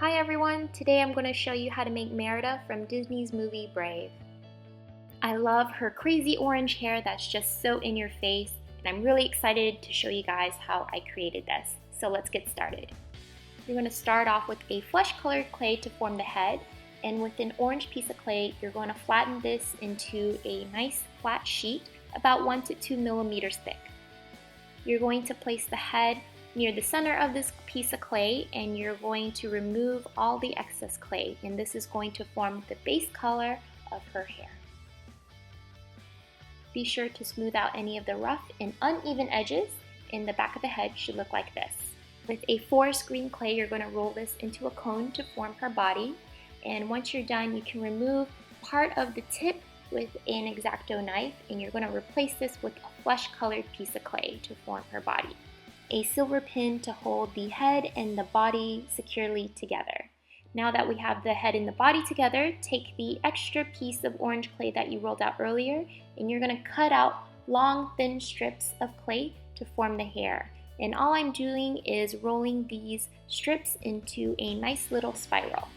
Hi everyone, today I'm going to show you how to make Merida from Disney's movie Brave. I love her crazy orange hair that's just so in your face, and I'm really excited to show you guys how I created this. So let's get started. You're going to start off with a flesh colored clay to form the head, and with an orange piece of clay you're going to flatten this into a nice flat sheet about 1 to 2 millimeters thick. You're going to place the head near the center of this piece of clay, and you're going to remove all the excess clay, and this is going to form the base color of her hair. Be sure to smooth out any of the rough and uneven edges, and the back of the head should look like this. With a forest green clay, you're going to roll this into a cone to form her body, and once you're done you can remove part of the tip with an X-Acto knife, and you're going to replace this with a flesh colored piece of clay to form her body. A silver pin to hold the head and the body securely together. Now that we have the head and the body together, take the extra piece of orange clay that you rolled out earlier, and you're going to cut out long thin strips of clay to form the hair. And all I'm doing is rolling these strips into a nice little spiral.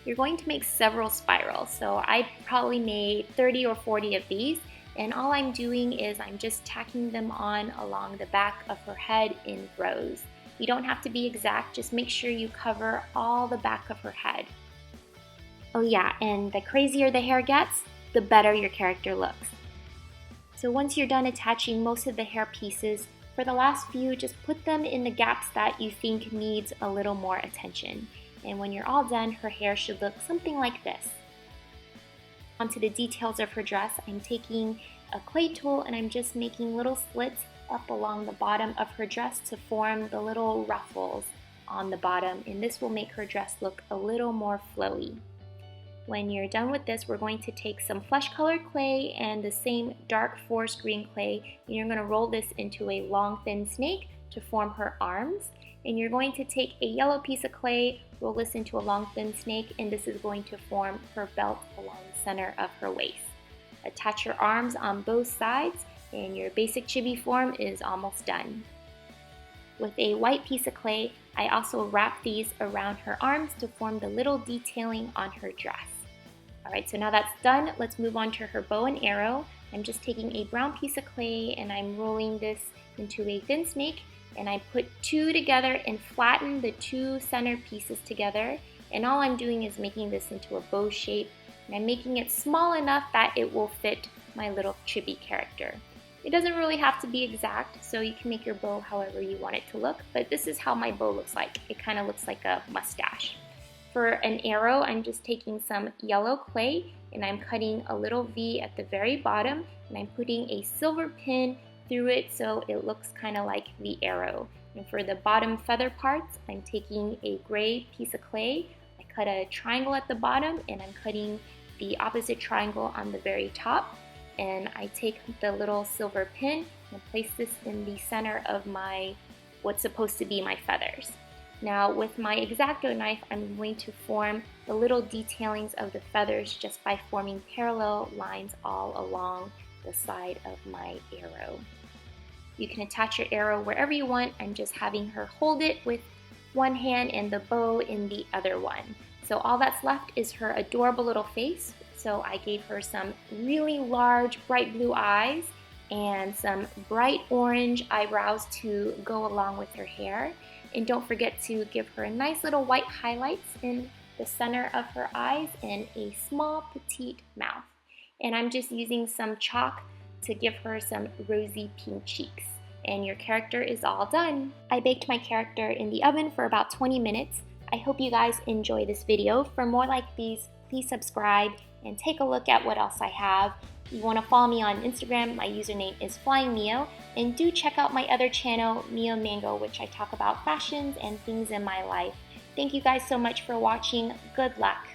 You're going to make several spirals, so I probably made 30 or 40 of these. And all I'm doing is I'm just tacking them on along the back of her head in rows. You don't have to be exact, just make sure you cover all the back of her head. Oh yeah, and the crazier the hair gets, the better your character looks. So once you're done attaching most of the hair pieces, for the last few, just put them in the gaps that you think needs a little more attention. And when you're all done, her hair should look something like this. Onto the details of her dress, I'm taking a clay tool and I'm just making little slits up along the bottom of her dress to form the little ruffles on the bottom, and this will make her dress look a little more flowy. When you're done with this, we're going to take some flesh colored clay and the same dark forest green clay, and you're going to roll this into a long thin snake to form her arms. And you're going to take a yellow piece of clay, roll this into a long thin snake, and this is going to form her belt along the center of her waist. Attach your arms on both sides, and your basic chibi form is almost done. With a white piece of clay, I also wrap these around her arms to form the little detailing on her dress. Alright, so now that's done, let's move on to her bow and arrow. I'm just taking a brown piece of clay and I'm rolling this into a thin snake, and I put two together and flatten the two center pieces together, and all I'm doing is making this into a bow shape, and I'm making it small enough that it will fit my little chibi character. It doesn't really have to be exact, so you can make your bow however you want it to look, but this is how my bow looks like. It kind of looks like a mustache. For an arrow, I'm just taking some yellow clay and I'm cutting a little V at the very bottom, and I'm putting a silver pin through it so it looks kind of like the arrow. And for the bottom feather parts, I'm taking a gray piece of clay. I cut a triangle at the bottom and I'm cutting the opposite triangle on the very top. And I take the little silver pin and place this in the center of what's supposed to be my feathers. Now with my X-Acto knife, I'm going to form the little detailings of the feathers just by forming parallel lines all along the side of my arrow. You can attach your arrow wherever you want. I'm just having her hold it with one hand and the bow in the other one. So all that's left is her adorable little face. So I gave her some really large bright blue eyes and some bright orange eyebrows to go along with her hair. And don't forget to give her a nice little white highlights in the center of her eyes and a small petite mouth. And I'm just using some chalk to give her some rosy pink cheeks. And your character is all done. I baked my character in the oven for about 20 minutes. I hope you guys enjoy this video. For more like these, please subscribe and take a look at what else I have. If you want to follow me on Instagram, my username is flyingmio. And do check out my other channel, MioMango, which I talk about fashions and things in my life. Thank you guys so much for watching. Good luck.